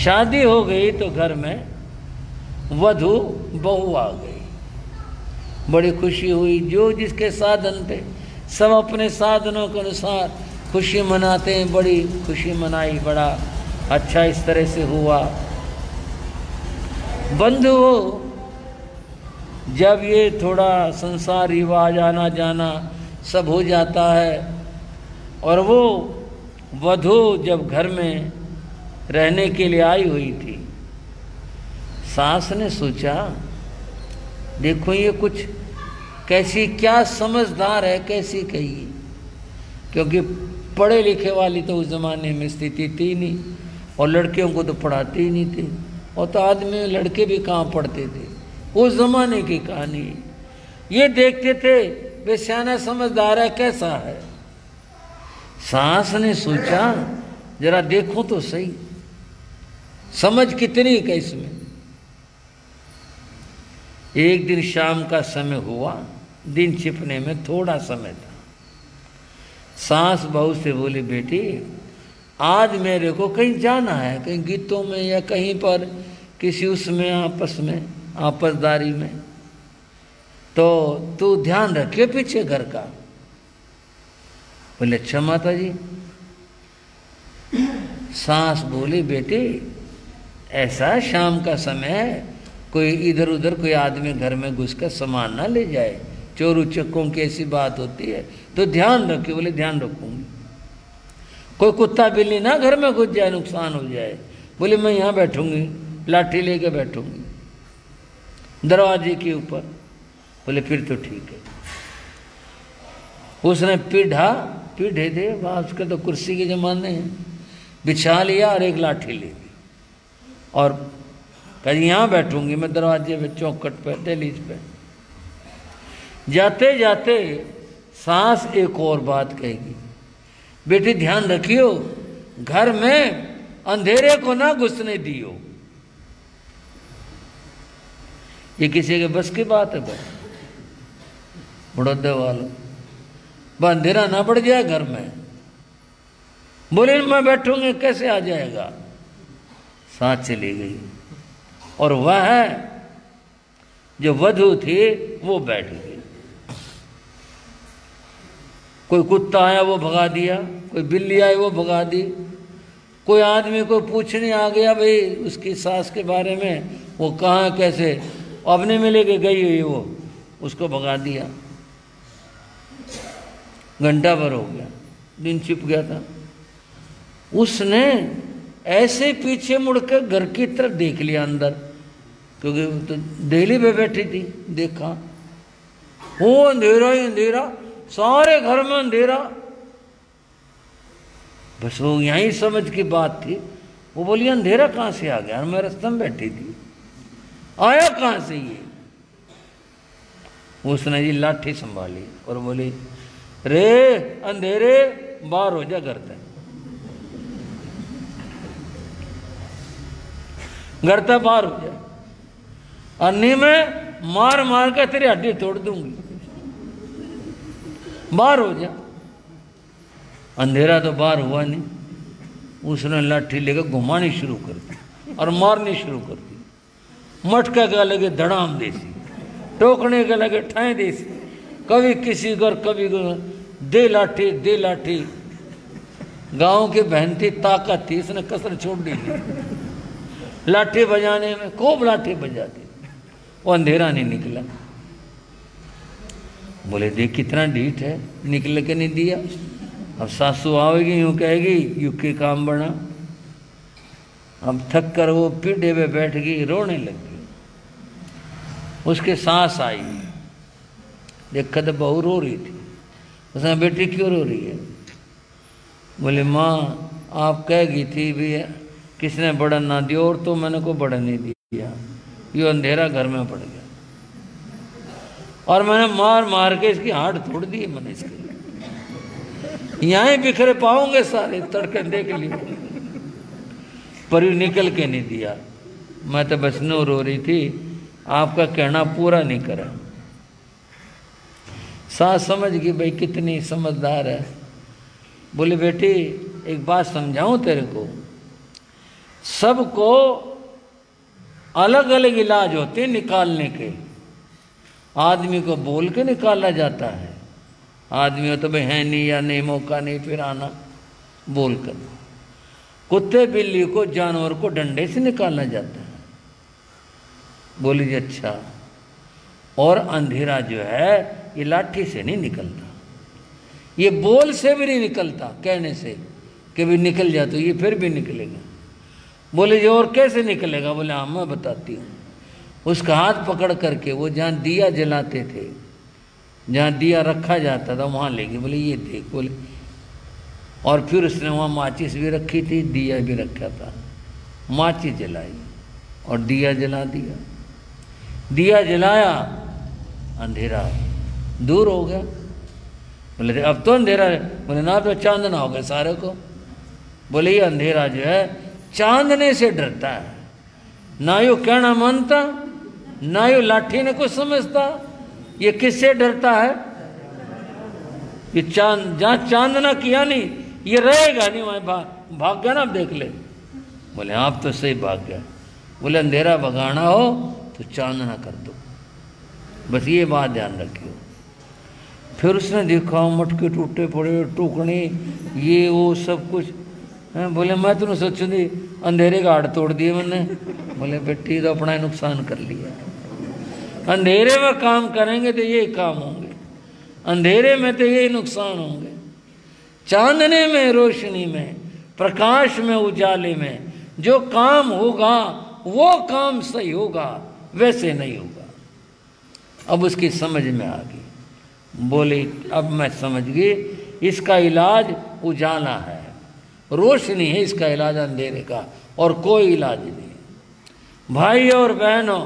S1: शादी हो गई तो घर में वधू बहू आ गई, बड़ी खुशी हुई। जो जिसके साधन थे सब अपने साधनों के अनुसार खुशी मनाते हैं, बड़ी खुशी मनाई, बड़ा अच्छा इस तरह से हुआ। बंधु जब ये थोड़ा संसार रिवाज आना जाना सब हो जाता है, और वो वधू जब घर में रहने के लिए आई हुई थी, सास ने सोचा देखो ये कुछ कैसी, क्या समझदार है, कैसी कही, क्योंकि पढ़े लिखे वाली तो उस ज़माने में स्थिति थी नहीं, और लड़कियों को तो पढ़ाते ही नहीं थे, और तो आदमी लड़के भी कहाँ पढ़ते थे, उस ज़माने की कहानी। ये देखते थे वे सियाना समझदार है, कैसा है। सास ने सोचा जरा देखो तो सही, समझ कितनी है इसमें। एक दिन शाम का समय हुआ, दिन छिपने में थोड़ा समय था। सास बहू से बोली बेटी आज मेरे को कहीं जाना है, कहीं गीतों में या कहीं पर किसी उसमें आपस में आपसदारी में, तो तू ध्यान रखियो पीछे घर का। बोले अच्छा माता जी। सास बोली बेटी ऐसा शाम का समय है, कोई इधर उधर कोई आदमी घर में घुसकर सामान ना ले जाए, चोर उचक्कों की ऐसी बात होती है, तो ध्यान रखियो। बोले ध्यान रखूंगी। कोई कुत्ता बिल्ली ना घर में घुस जाए, नुकसान हो जाए। बोले मैं यहाँ बैठूंगी, लाठी लेके बैठूंगी दरवाजे के ऊपर। बोले फिर तो ठीक है। उसने पीढ़े थे, उसके तो कुर्सी के जमाने हैं, बिछा लिया और एक लाठी ले ली और कहीं यहाँ बैठूंगी मैं दरवाजे पे, चौखट पे, दहलीज पे। जाते जाते सास एक और बात कहेगी, बेटी ध्यान रखियो घर में अंधेरे को ना घुसने दियो। ये किसी के बस की बात है भाई, बड़ौदे वालों, अंधेरा ना बढ़ जाए घर में। बोले मैं बैठूंगी, कैसे आ जाएगा। साथ चली गई और वह जो वधू थी वो बैठ गई। कोई कुत्ता आया वो भगा दिया, कोई बिल्ली आई वो भगा दी, कोई आदमी को पूछने आ गया भाई उसकी सास के बारे में, वो कहाँ कैसे, अपने में लेके गई हुई वो, उसको भगा दिया। घंटा भर हो गया, दिन छिप गया था। उसने ऐसे पीछे मुड़कर घर की तरफ देख लिया अंदर, क्योंकि तो देहली पे बैठी थी। देखा वो अंधेरा ही अंधेरा, सारे घर में अंधेरा। बस वो यही समझ की बात थी। वो बोली अंधेरा कहाँ से आ गया, मैं रास्ते में बैठी थी, आया कहाँ से ये। उसने जी लाठी संभाली और बोली रे अंधेरे बाहर हो जा घर तक, घर तक बाहर हो जा, अन्नी में मार मार कर तेरी हड्डी तोड़ दूंगी, बाहर हो जा। अंधेरा तो बाहर हुआ नहीं। उसने लाठी लेकर घुमानी शुरू कर दी और मारनी शुरू कर दी। मटका का लगे धड़ाम देसी, टोकने का लगे ठाए देसी, कभी किसी घर कभी दे लाठी दे लाठी। गांव की बहन थी, ताकत थी, इसने कसर छोड़ दी लाठी बजाने में, खूब लाठी बजाती। वो अंधेरा नहीं निकला। बोले देख कितना ढीठ है, निकल के नहीं दिया। अब सासू आएगी यूँ कहेगी युग के काम बना। अब थक कर वो पीढ़े पे बैठ गई, रोने लगी। उसके सास आई, देखा तो बहू रो रही थी। उसने बेटी क्यों रो रही है? बोले माँ आप कह गई थी भी किसने बढ़न ना दिया, और तो मैंने को बढ़न नहीं दिया, ये अंधेरा घर में पड़ गया और मैंने मार मार के इसकी हाड़ तोड़ दिए। मैंने इसके यहाँ ही बिखरे पाओगे सारे तड़के देख लिए, पर यू निकल के नहीं दिया। मैं तो बस नो रो रही थी, आपका कहना पूरा नहीं करा। सास समझ गई भाई कितनी समझदार है। बोले बेटी एक बात समझाऊं तेरे को, सबको अलग अलग इलाज होते निकालने के। आदमी को बोल के निकाला जाता है, आदमी हो तो भाई है नहीं या नहीं, मौका नहीं, फिर आना बोल कर। कुत्ते बिल्ली को, जानवर को डंडे से निकालना जाता है। बोली जी अच्छा। और अंधेरा जो है ये लाठी से नहीं निकलता, ये बोल से भी नहीं निकलता, कहने से कि भी निकल जा तो ये फिर भी निकलेगा। बोले जी और कैसे निकलेगा? बोले हाँ मैं बताती हूँ। उसका हाथ पकड़ करके वो जहाँ दिया जलाते थे, जहाँ दिया रखा जाता था वहाँ ले गई। बोले ये देख। बोले और फिर उसने वहाँ माचिस भी रखी थी, दिया भी रखा था। माचिस जलाई और दिया जला दिया। दिया जलाया, अंधेरा दूर हो गया। बोले अब तो अंधेरा है। बोले ना तो चांदना हो गया सारे को। बोले ये अंधेरा जो है चांदने से डरता है, ना यो कहना मानता, ना यो लाठी ने कुछ समझता। ये किससे डरता है? ये चांद, जहाँ चांदना किया नहीं ये रहेगा नहीं, वहां भाग गया ना, आप देख ले। बोले आप तो सही भाग गया। बोले अंधेरा भगाना हो तो चांदना कर दो, बस ये बात ध्यान रखियो। फिर उसने देखा मटके टूटे पड़े, टुकड़े, ये वो सब कुछ। बोले मैं तुमने सोचू थी अंधेरे का हाड़ तोड़ दिए मैंने। बोले बेटी तो अपना नुकसान कर लिया। अंधेरे में काम करेंगे तो यही काम होंगे, अंधेरे में तो यही नुकसान होंगे। चांदने में, रोशनी में, प्रकाश में, उजाले में जो काम होगा वो काम सही होगा, वैसे नहीं होगा। अब उसकी समझ में आ गई। बोले अब मैं समझ गई, इसका इलाज उजाला है, रोशनी है इसका इलाज अंधेरे का, और कोई इलाज नहीं। भाई और बहनों,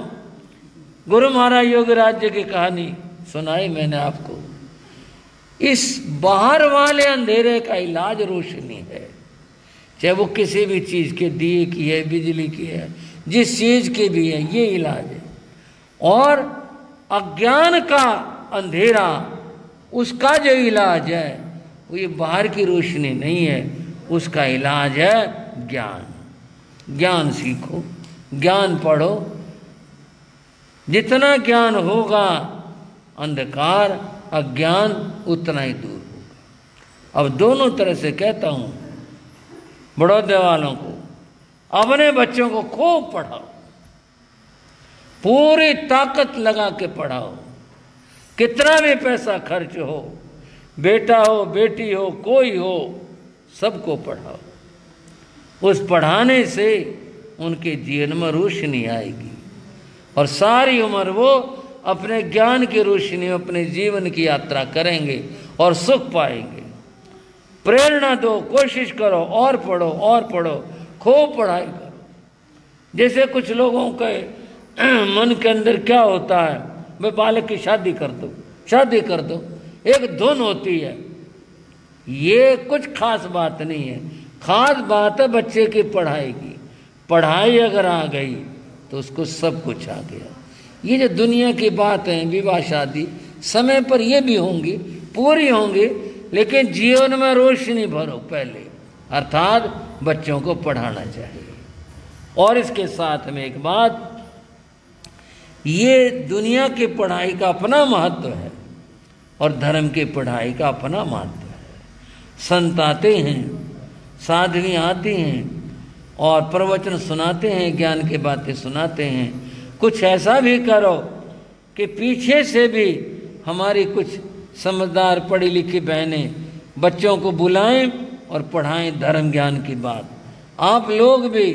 S1: गुरु महाराज योगी राज्य की कहानी सुनाई मैंने आपको। इस बाहर वाले अंधेरे का इलाज रोशनी है, चाहे वो किसी भी चीज़ के, दिए की है, बिजली की है, जिस चीज़ की भी है, ये इलाज है। और अज्ञान का अंधेरा, उसका जो इलाज है वो ये बाहर की रोशनी नहीं है, उसका इलाज है ज्ञान। ज्ञान सीखो, ज्ञान पढ़ो। जितना ज्ञान होगा अंधकार, अज्ञान उतना ही दूर होगा। अब दोनों तरह से कहता हूं बड़ौदे वालों को, अपने बच्चों को खूब पढ़ाओ, पूरी ताकत लगा के पढ़ाओ। कितना भी पैसा खर्च हो, बेटा हो, बेटी हो, कोई हो, सबको पढ़ाओ। उस पढ़ाने से उनके जीवन में रोशनी आएगी और सारी उम्र वो अपने ज्ञान की रोशनी में अपने जीवन की यात्रा करेंगे और सुख पाएंगे। प्रेरणा दो, कोशिश करो, और पढ़ो और पढ़ो, खूब पढ़ाई करो। जैसे कुछ लोगों के मन के अंदर क्या होता है, भाई बालक की शादी कर दो, शादी कर दो, एक धुन होती है। ये कुछ खास बात नहीं है, खास बात है बच्चे की पढ़ाई की। पढ़ाई अगर आ गई तो उसको सब कुछ आ गया। ये जो दुनिया की बात है, विवाह शादी, समय पर ये भी होंगी, पूरी होंगी, लेकिन जीवन में रोशनी भरो पहले, अर्थात बच्चों को पढ़ाना चाहिए। और इसके साथ में एक बात, ये दुनिया की पढ़ाई का अपना महत्व है और धर्म की पढ़ाई का अपना महत्व है। संत आते हैं, साधवी आती हैं और प्रवचन सुनाते हैं, ज्ञान की बातें सुनाते हैं। कुछ ऐसा भी करो कि पीछे से भी हमारी कुछ समझदार पढ़ी लिखी बहनें बच्चों को बुलाएं और पढ़ाएं धर्म ज्ञान की बात। आप लोग भी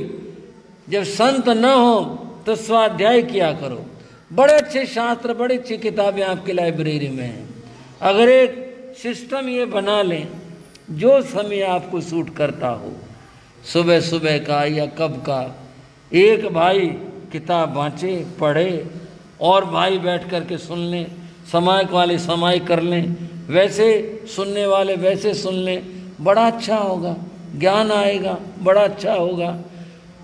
S1: जब संत न हो तो स्वाध्याय किया करो। बड़े अच्छे शास्त्र, बड़ी अच्छी किताबें आपकी लाइब्रेरी में हैं। अगर एक सिस्टम ये बना लें जो समय आपको सूट करता हो, सुबह सुबह का या कब का, एक भाई किताब बाँचे पढ़े और भाई बैठ कर के सुन लें, समायक वाले समायक कर लें, वैसे सुनने वाले वैसे सुन लें, बड़ा अच्छा होगा, ज्ञान आएगा, बड़ा अच्छा होगा।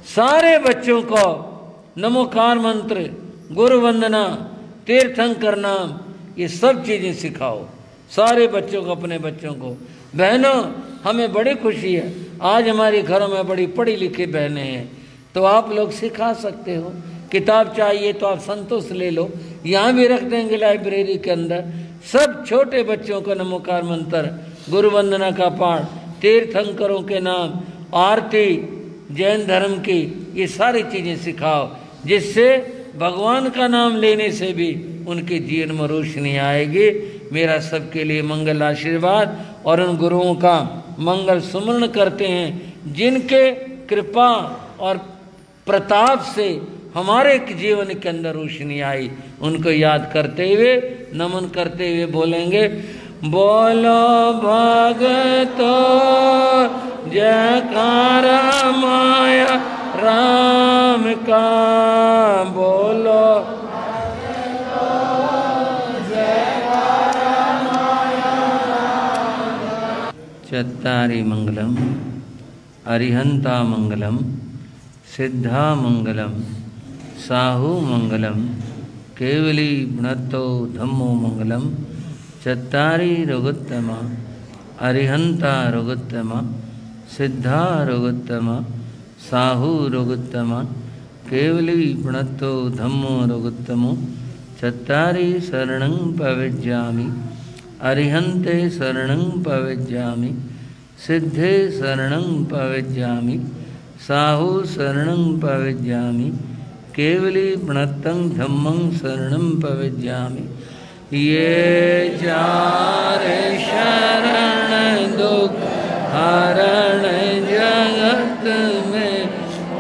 S1: सारे बच्चों को नमोकार मंत्र, गुरु वंदना, तीर्थंकर नाम, ये सब चीज़ें सिखाओ सारे बच्चों को, अपने बच्चों को। बहनों, हमें बड़ी खुशी है, आज हमारे घरों में बड़ी पढ़ी लिखी बहनें हैं, तो आप लोग सिखा सकते हो। किताब चाहिए तो आप संतोष ले लो, यहाँ भी रख देंगे लाइब्रेरी के अंदर। सब छोटे बच्चों को नमोकार मंत्र, गुरु वंदना का पाठ, तीर्थंकरों के नाम, आरती, जैन धर्म की, ये सारी चीज़ें सिखाओ, जिससे भगवान का नाम लेने से भी उनके जीवन में रोशनी आएगी। मेरा सबके लिए मंगल आशीर्वाद और उन गुरुओं का मंगल सुमरण करते हैं जिनके कृपा और प्रताप से हमारे जीवन के अंदर रोशनी आई। उनको याद करते हुए, नमन करते हुए बोलेंगे, बोलो भगतो जयकारा माया राम का, बोलो चत्तारि मंगलम, अरिहंता मंगलम, सिद्धा मंगलम, साहू मंगलम, केवली प्रणतो धम्मो मंगलम, चत्तारि रघुत्तमा, अरिहंता रघुत्तमा, सिद्धा रघुत्तमा, साहू रघुत्तमा, केवली प्रणतो धम्मो रघुत्तमो, चत्तारि शरणं प्रविज्यामि, अरिहंते शरणं प्रविज्यामि, सिद्धे शरणं प्रविज्यामि, साहू शरणं प्रविज्यामि, केवली प्रणतं धम्मं शरणं प्रविज्यामि। ये चार शरण दुख हरण जगत में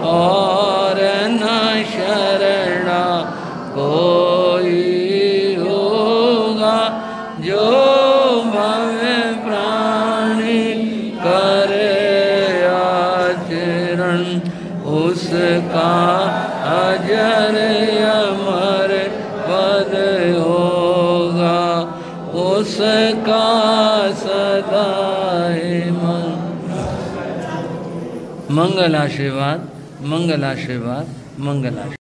S1: और न शरणा कोई होगा, जो भव प्राणी करे आचरण, उसका अजर अमर पद होगा, उसका सदा मंगल आशीर्वाद, मंगल आशीर्वाद, मंगल आशीर्वाद।